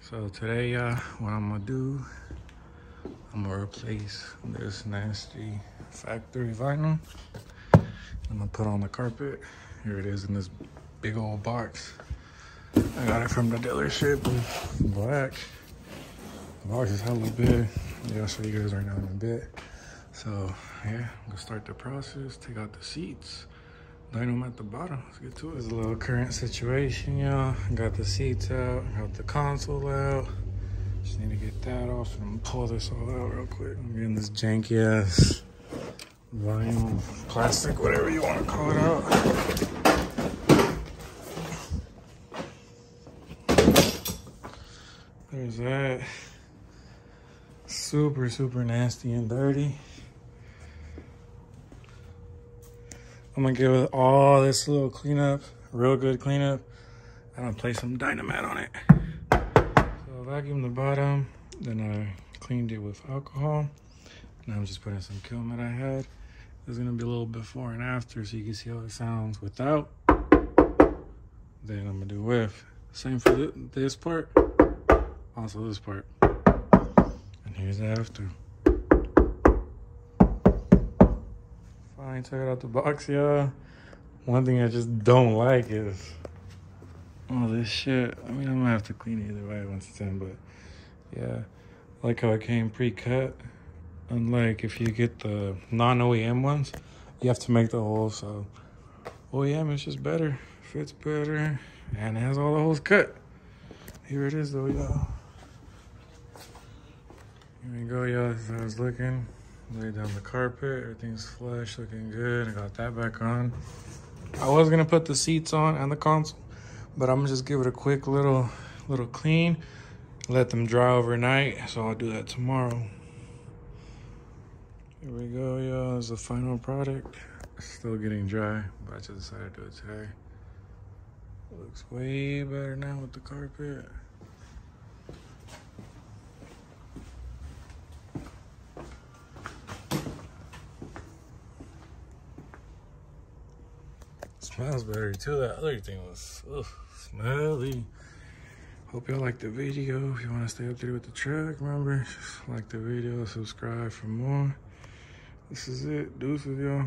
So today, what I'm gonna do, I'm gonna replace this nasty factory vinyl. I'm gonna put on the carpet. Here it is in this big old box. I got it from the dealership in black. The box is hella big. Yeah, I'll show you guys right now in a bit. So yeah, I'm gonna start the process, take out the seats. Dynamo at the bottom. Let's get to it. It's a little current situation, y'all. Got the seats out, got the console out. Just need to get that off and I'm gonna pull this all out real quick. I'm getting this janky ass vinyl, plastic, whatever you want to call it out. There's that. Super nasty and dirty. I'm gonna give it all this little cleanup, real good cleanup, and I'll place some Dynamat on it. So I vacuumed the bottom, then I cleaned it with alcohol. Now I'm just putting some Kiln that I had. There's gonna be a little before and after so you can see how it sounds without. Then I'm gonna do with. Same for this part, also this part. And here's the after. I took it out the box, y'all. One thing I just don't like is all this shit. I mean, I'm gonna have to clean it either way once it's in, but yeah. I like how it came pre-cut. Unlike if you get the non-OEM ones, you have to make the holes. So OEM is just better, fits better, and it has all the holes cut. Here it is though, y'all. Here we go, y'all. This is how it's looking. Lay down the carpet, everything's flush, looking good. I got that back on. I was gonna put the seats on and the console, but I'm gonna just give it a quick little clean, let them dry overnight, so I'll do that tomorrow. Here we go, y'all. This is the final product. It's still getting dry, but I just decided to do it today. It looks way better now with the carpet. Smells better too. That other thing was smelly. Hope y'all liked the video. If you want to stay updated with the truck, remember, just like the video, subscribe for more. This is it. Deuces, y'all.